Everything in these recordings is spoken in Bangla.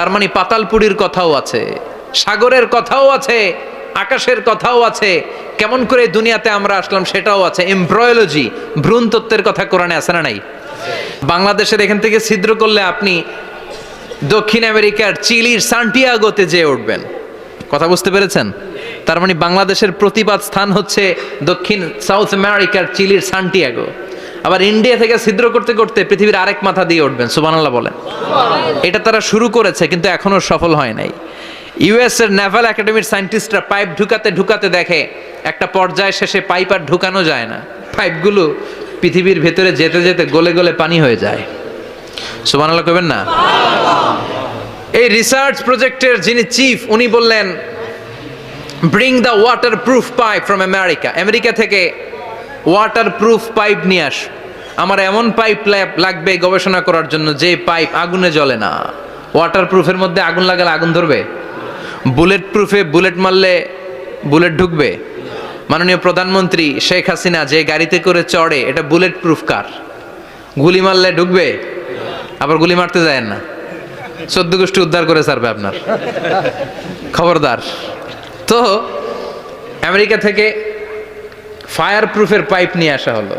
তার মানে পাতালপুরীর কথাও আছে, সাগরের কথাও আছে, আকাশের কথাও আছে, কেমন করে দুনিয়াতে আমরা আসলাম সেটাও আছে। এমব্রয়োলজি, ভ্রূণ তত্ত্বের কথা কোরআনে আছে না নাই? বাংলাদেশের এখান থেকে ছিদ্র করলে আপনি দক্ষিণ আমেরিকার চিলির সান্টিয়াগোতে যেয়ে উঠবেন। কথা বুঝতে পেরেছেন? তার মানে বাংলাদেশের প্রতিবাদ স্থান হচ্ছে দক্ষিণ সাউথ আমেরিকার চিলির সান্টিয়াগো। আবার ইন্ডিয়া থেকে ছিদ্র করতে করতে পৃথিবীর আরেক মাথা দিয়ে উঠবেন। সুবহানাল্লাহ বলেন। এটা তারা শুরু করেছে কিন্তু এখনো সফল হয় নাই। ইউএস এর নেভাল একাডেমির সায়েন্টিস্টরা পাইপ ঢুকাতে ঢুকাতে দেখে একটা পর্যায় শেষে পাইপ আর ঢুকানো যায় না, পাইপগুলো পৃথিবীর ভেতরে যেতে যেতে গলে গলে পানি হয়ে যায়। সুবহানাল্লাহ কইবেন না? এই রিসার্চ প্রজেক্টের যিনি চিফ, উনি বললেন bring the water proof pipe from America. America থেকে ওয়াটার প্রুফ পাইপ নিয়ে আস। আমার এমন পাইপ লাগবে গবেষণা করার জন্য যে পাইপ আগুনে জ্বলে না। ওয়াটার প্রুফের মধ্যে আগুন লাগালে আগুন ধরবে? বুলেট প্রুফে বুলেট মারলে বুলেট ঢুকবে? মাননীয় প্রধানমন্ত্রী শেখ হাসিনা যে গাড়িতে করে চড়ে, এটা বুলেট প্রুফ কার? গুলি মারলে ঢুকবে? আবার গুলি মারতে যায় না, 14 গোষ্ঠী উদ্ধার করে ছাড়বে আপনার, খবরদার। তো আমেরিকা থেকে ফায়ার প্রুফের পাইপ নিয়ে আসা হলো।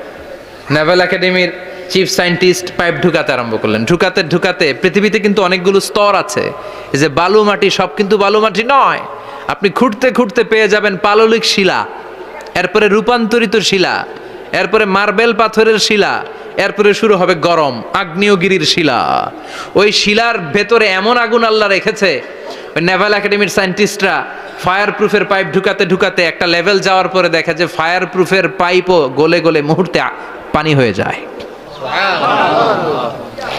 নেভাল একাডেমির চিফ সায়েন্টিস্ট পাইপ ঢুকাতে আরম্ভ করলেন। ঢুকাতে ঢুকাতে পৃথিবীতে কিন্তু অনেকগুলো স্তর আছে। এই যে বালু মাটি, সব কিন্তু বালু মাটি নয়। আপনি খুঁড়তে খুঁড়তে পেয়ে যাবেন পাললিক শিলা, এরপরে রূপান্তরিত শিলা, এরপরে মার্বেল পাথরের শিলা, এরপরে শুরু হবে গরম আগ্নেয়গিরির শিলা। ওই শিলার ভেতরে এমন আগুন আল্লাহ রেখেছে, ওই নেভাল একাডেমির সায়েন্টিস্টরা ফায়ার প্রুফের পাইপ ঢুকাতে ঢুকাতে একটা লেভেল যাওয়ার পরে দেখে যে ফায়ার প্রুফের পাইপও গলে গলে মুহূর্তে পানি হয়ে যায়।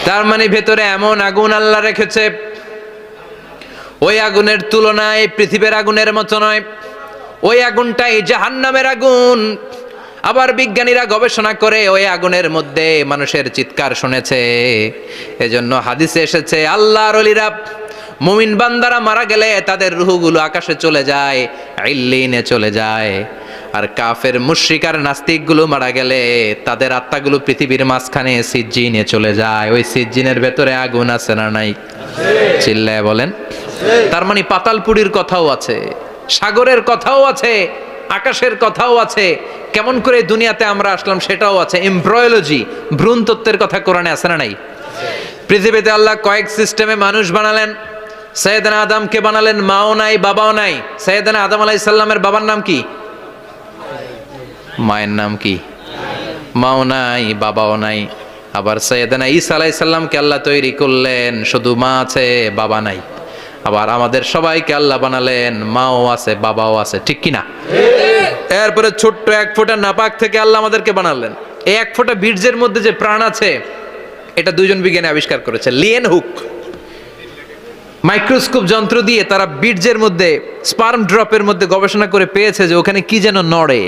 তার মানে ভেতরে এমন আগুন আল্লাহ রেখেছে, ওই আগুনের তুলনায় পৃথিবীর আগুনের মতো নয়। ওই আগুনটাই জাহান্নামের আগুন। আবার বিজ্ঞানীরা গবেষণা করে ওই আগুনের মধ্যে মানুষের চিৎকার শুনেছে। এজন্য হাদিসে এসেছে আল্লাহর ওলিরা, মুমিন বান্দারা মারা গেলে তাদের রূহগুলো আকাশে চলে যায়, ইল্লিনে চলে যায়। আর কাফের মুশরিক আর নাস্তিকগুলো মারা গেলে তাদের আত্মাগুলো পৃথিবীর মাঝখানে সিজ্জিনে চলে যায়। ওই সিজ্জিনের ভেতরে আগুন আছে না নাই? চিল্লায় বলেন। তার মানে পাতালপুরীর কথাও আছে, সাগরের কথাও আছে, আকাশের কথাও আছে, কেমন করে দুনিয়াতে আমরা আসলাম সেটাও আছে। এমব্রয়োলজি, ভ্রূণ তত্ত্বের কথা কোরআনে আছে না নাই? পৃথিবীতে আল্লাহ কয়েক সিস্টেমে মানুষ বানালেন। সৈয়দনা আদমকে বানালেন, মাও নাই বাবাও নাই। সৈয়দনা আদম আলাইহিস সালামের বাবার নাম কি? মায়ের নাম কি? মাও নাই বাবাও নাই। আবার সৈয়দনা ঈসা আলাইহিস সালামকে আল্লাহ তৈরি করলেন, শুধু মা আছে বাবা নাই। আবার আমাদের সবাইকে আল্লাহ বানালেন, মাও আছে বাবাও আছে, ঠিক কি না? এরপরে ছোট্ট এক ফোঁটা নাপাক থেকে আল্লাহ আমাদেরকে বানালেন। এই এক ফোঁটা বীর্যের মধ্যে যে প্রাণ আছে, এটা দুইজন বিজ্ঞানী আবিষ্কার করেছে। লিয়েন হুক মাইক্রোস্কোপ যন্ত্র দিয়ে তারা বীর্যের মধ্যে, স্পার্ম ড্রপের মধ্যে গবেষণা করে পেয়েছে যে ওখানে কি যেন নড়ে।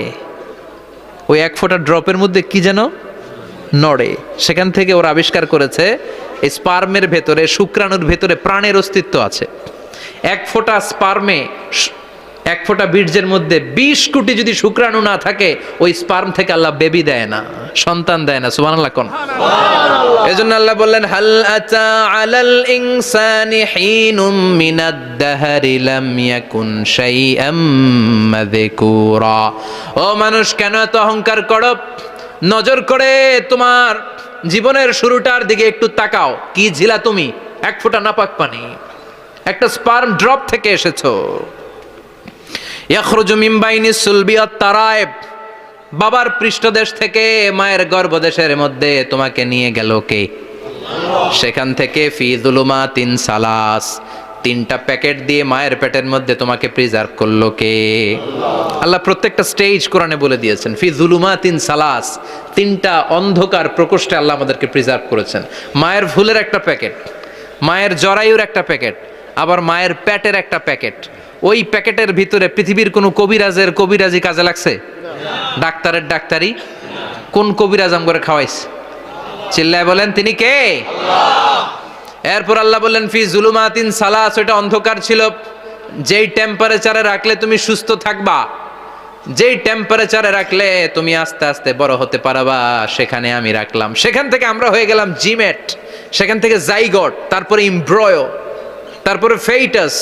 ওই এক ফোঁটা ড্রপের মধ্যে কি যেন নড়ে। সেখান থেকে ওরা আবিষ্কার করেছে এই স্পার্মের ভেতরে, শুক্রাণুর ভেতরে প্রাণের অস্তিত্ব আছে। এক ফোঁটা স্পার্মে, এক ফোঁটা বীর্যের মধ্যে 20 কোটি যদি শুক্রাণু না থাকে, ওই স্পার্ম থেকে আল্লাহ বেবি দেয় না, সন্তান দেয় না। সুবহানাল্লাহ কোন? এজন্য আল্লাহ বললেন হাল আতা আলাল ইনসানি হিনুম মিনাদ দাহরি লাম ইয়াকুন শাইআম মাযকুরা। ও মানুষ, কেন এত অহংকার করো? নজর করে তোমার জীবনের শুরুটার দিকে একটু তাকাও। কি ছিলা তুমি? এক ফোঁটা নাপাক পানি, একটা স্পার্ম ড্রপ থেকে এসেছো। ইয়াখরুজু মিন বাইনিস সুলবি ওয়াত তারায়েব, বাবার পৃষ্ঠদেশ থেকে মায়ের গর্ভদেশের মধ্যে তোমাকে নিয়ে গেল কে? সেখান থেকে ফি যুলুমাতিন সালাস, 3টা প্যাকেট দিয়ে মায়ের পেটের মধ্যে তোমাকে প্রিজার্ভ করলো কে? আল্লাহ প্রত্যেকটা স্টেজ কোরআনে বলে দিয়েছেন। ফি যুলুমাতিন সালাস, 3টা অন্ধকার প্রকোষ্ঠে আল্লাহ আমাদেরকে প্রিজার্ভ করেছেন। মায়ের ভুলের একটা প্যাকেট, মায়ের জরায়ুর একটা প্যাকেট, আবার মায়ের পেটের একটা প্যাকেট। ওই প্যাকেটের ভিতরে পৃথিবীর কোনো কবিরাজের কবিরাজি কাজে লাগছে? ডাক্তারের ডাক্তারি? কোন কবিরাজ আমগরে খাওয়াইছে? চিল্লায় বলেন তিনি কে? আল্লাহ। এরপর আল্লাহ বললেন ফি যুলুমাতিন সালাস, ওটা অন্ধকার ছিল। যেই টেম্পারেচারে রাখলে তুমি সুস্থ থাকবা, যেই টেম্পারেচারে রাখলে তুমি আস্তে আস্তে বড় হতে পারবা, সেখানে আমি রাখলাম। সেখান থেকে আমরা হয়ে গেলাম জিমেট, সেখান থেকে জাইগট, তারপরে এমব্রয়ো, তারপরে ফেইটাস,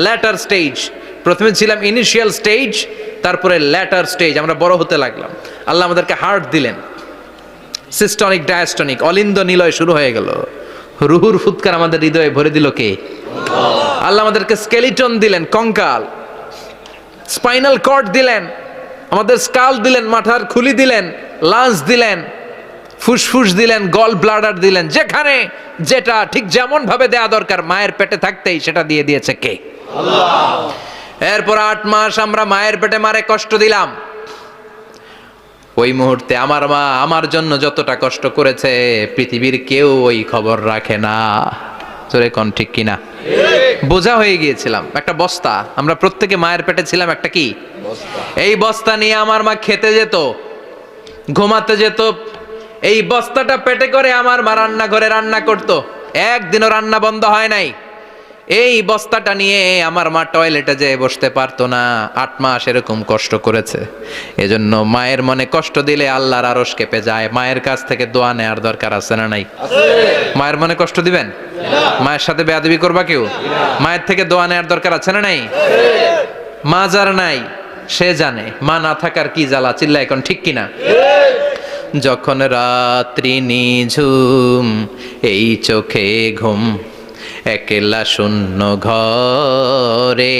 ল্যাটার স্টেজ। প্রথমে ছিলাম ইনিশিয়াল স্টেজ, তারপরে ল্যাটার স্টেজ, আমরা বড় হতে লাগলাম। আল্লাহ আমাদেরকে হার্ট দিলেন, সিস্টনিক ডায়াস্টনিক, অলিন্দ নিলয় শুরু হয়ে গেল। রুহুর ফুৎকার আমাদের হৃদয়ে ভরে দিল কে? আল্লাহ আমাদেরকে স্কেলিটন দিলেন, কঙ্কাল, স্পাইনাল কর্ড দিলেন, আমাদের স্কাল দিলেন, মাথার খুলি দিলেন, লাঞ্চ দিলেন, ফুসফুস দিলেন, গল ব্লাডার দিলেন, যেখানে যেটা ঠিক যেমন ভাবে দেয়া দরকার মায়ের পেটে থাকতেই সেটা দিয়ে দিয়েছে কে? আল্লাহ। এরপর 8 মাস আমরা মায়ের পেটে মারে কষ্ট দিলাম। ওই মুহূর্তে আমার মা আমার জন্য যতটা কষ্ট করেছে পৃথিবীর কেউ ওই খবর রাখে না। জোরে কোন ঠিক কিনা? বোঝা হয়ে গিয়েছিলাম, একটা বস্তা। আমরা প্রত্যেকে মায়ের পেটে ছিলাম একটা কি বস্তা। এই বস্তা নিয়ে আমার মা খেতে যেত, ঘুমাতে যেত। এই বস্তাটা পেটে করে আমার মা রান্নাঘরে রান্না করত, একদিনও রান্না বন্ধ হয় নাই। এই বস্তাটা নিয়ে আমার মা টয়লেটে যেয়ে বসতে পারতো না। 8 মাস এরকম কষ্ট করেছে। এজন্য মায়ের মনে কষ্ট দিলে আল্লাহর আরশ কেঁপে যায়। মায়ের কাছ থেকে দোয়া নেওয়ার দরকার আছে না নাই? মায়ের মনে কষ্ট দিবেন? মায়ের সাথে বেয়াদবি করবা কেউ? মায়ের থেকে দোয়া নেওয়ার দরকার আছে না নাই? মা যার নাই সে জানে মা না থাকার কি জ্বালা। চিল্লা এখন ঠিক কিনা? যখন রাত্রি নিঝুম এই চোখে ঘুম, একলা শূন্য ঘরে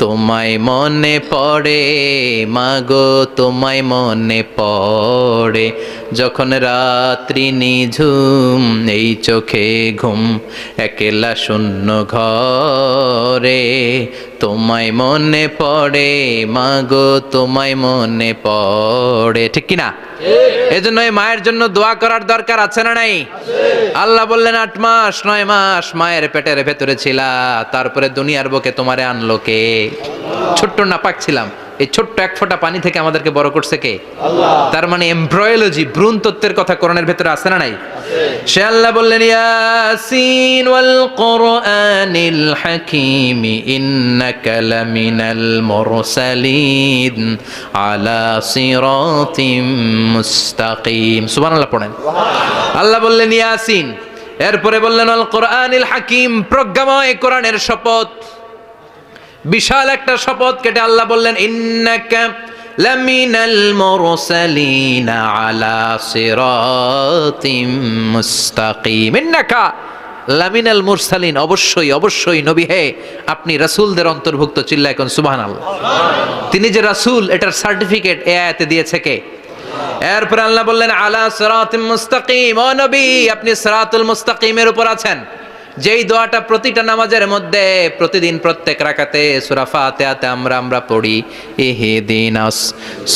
তোমায় মনে পড়ে মাগো, তোমায় মনে পড়ে। যখন রাত্রি নিঝুম এই চোখে ঘুম, একলা শূন্য ঘরে তোমায় মনে পড়ে মাগো, তোমায় মনে পড়ে। ঠিক কিনা? এজন্য এই মায়ের জন্য দোয়া করার দরকার আছে না নাই? আল্লাহ বললেন 8 মাস 9 মাস মায়ের পেটের ভেতরে ছিলা, তারপরে দুনিয়ার বুকে তোমারে আনলো কে? ছোট্ট নাপাক ছিলাম, এই ছোট্ট এক ফোঁটা পানি থেকে আমাদেরকে বড় করছে কে? আল্লাহ। তার মানে এমব্রয়োলজি, ভ্রূণ তত্ত্বের কথা কোরআনের ভেতরে আছে না নাই? সে আল্লাহ বললেন ইয়াসিন ওয়াল কোরআনিল হাকীম ইন্নাকা লামিনাল মুরসালিন আলা সিরাতিম মুস্তাকিম। সুবহানাল্লাহ পড়েন। আল্লাহ বললেন ইয়াসিন, এরপরে বললেন আল কোরআনিল হাকীম, প্রজ্ঞাময় কোরআনের শপথ। বিশাল একটা শপথ কেটে আল্লাহ বললেন ইন্নাকা লামিনাল মুরসালিন আলা সিরাতিম মুস্তাকিম। ইন্নাকা লামিনাল মুরসালিন, অবশ্যই অবশ্যই নবী হে আপনি রাসূলদের অন্তর্ভুক্ত। চিল্লায় কোন সুবহানাল্লাহ। তিনি যে রাসূল এটার সার্টিফিকেট এই আয়াতে দিয়েছে কে? এরপর আল্লাহ বললেন আলা সিরাতিম মুস্তাকিম, ও নবী আপনি সিরাতুল মুস্তাকিমের উপর আছেন। যেই দোয়াটা প্রতিটা নামাজের মধ্যে প্রতিদিন প্রত্যেক রাকাতে সূরা ফাতিহাতে আমরা পড়ি, ইহদিনাস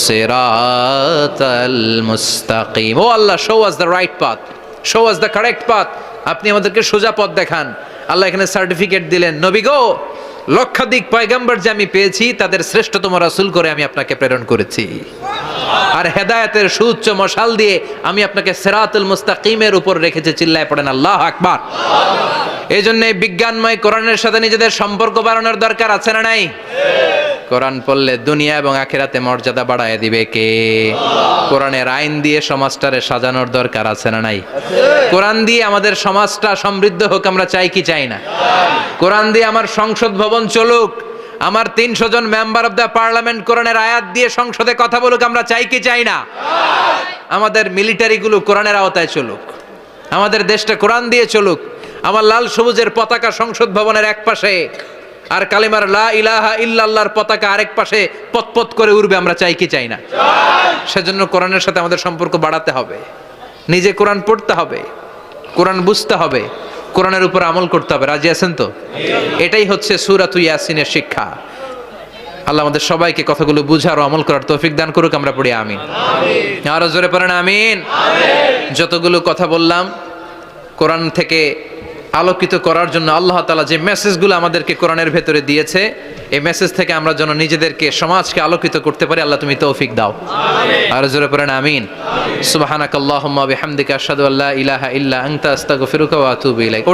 সিরাতাল মুস্তাকিম। ও আল্লাহ, show us the right path, show us the correct path. আপনি আমাদেরকে সোজা পথ দেখান। আল্লাহ এখানে সার্টিফিকেট দিলেন, নবী গো লক্ষাধিক পয়গম্বর যে আমি পেয়েছি তাদের শ্রেষ্ঠতম রাসূল করে আমি আপনাকে প্রেরণ করেছি, আর হেদায়েতের সুউচ্চ মশাল দিয়ে আমি আপনাকে সিরাতুল মুস্তাকিমের উপর রেখেছি। চিল্লায় পড়েন আল্লাহু আকবার। এই জন্য বিজ্ঞানময় কোরআনের সাথে নিজেদের সম্পর্ক বাড়ানোর দরকার আছে না নাই? কোরআন পড়লে দুনিয়া এবং আখিরাতে মর্যাদা বাড়ায় দিবে কে? কোরআনের আইন দিয়ে সমাজটারে সাজানোর দরকার আছে না নাই? কোরআন দিয়ে আমাদের সমাজটা সমৃদ্ধ হোক আমরা চাই কি চাই না? কোরআন দিয়ে আমার সংসদ ভবন চলুক, আমার 300 জন মেম্বার অফ দ্য পার্লামেন্ট কোরআনের আয়াত দিয়ে সংসদে কথা বলুক আমরা চাই কি চাই না? আমাদের মিলিটারিগুলো কোরআনের আওতায় চলুক, আমাদের দেশটা কোরআন দিয়ে চলুক। আমার লাল সবুজের পতাকা সংসদ ভবনের এক পাশে, আর কালিমার লা ইলাহা ইল্লাল্লাহর পতাকা আরেক পাশে পতপত করে উড়বে আমরা চাই কি চাই না? সেজন্য কোরআনের সাথে আমাদের সম্পর্ক বাড়াতে হবে, নিজে কোরআন পড়তে হবে, কোরআন বুঝতে হবে, কোরআনের উপর আমল করতে হবে। রাজি আছেন তো? এটাই হচ্ছে সূরাতু ইয়াসিনের শিক্ষা। আল্লাহ আমাদের সবাইকে কথাগুলো বুঝার ও আমল করার তৌফিক দান করুক। আমরা পড়ি আমিন। আরো জোরে পড়েন আমিন। যতগুলো কথা বললাম কোরআন থেকে আলোকিত করার জন্য আল্লাহ তাআলা যে মেসেজগুলো আমাদেরকে কোরআনের ভেতরে দিয়েছে, এই মেসেজ থেকে আমরা যেন নিজেদেরকে সমাজকে আলোকিত করতে পারি। আল্লাহ তুমি তৌফিক দাও। আর জোরে পড়েন আমিন। সুবহানাকাল্লাহুম্মা বিহামদিকা আশহাদু আল্লা ইলাহা ইল্লা আনতা আস্তাগফিরুকা ওয়া আতুবু ইলাইক।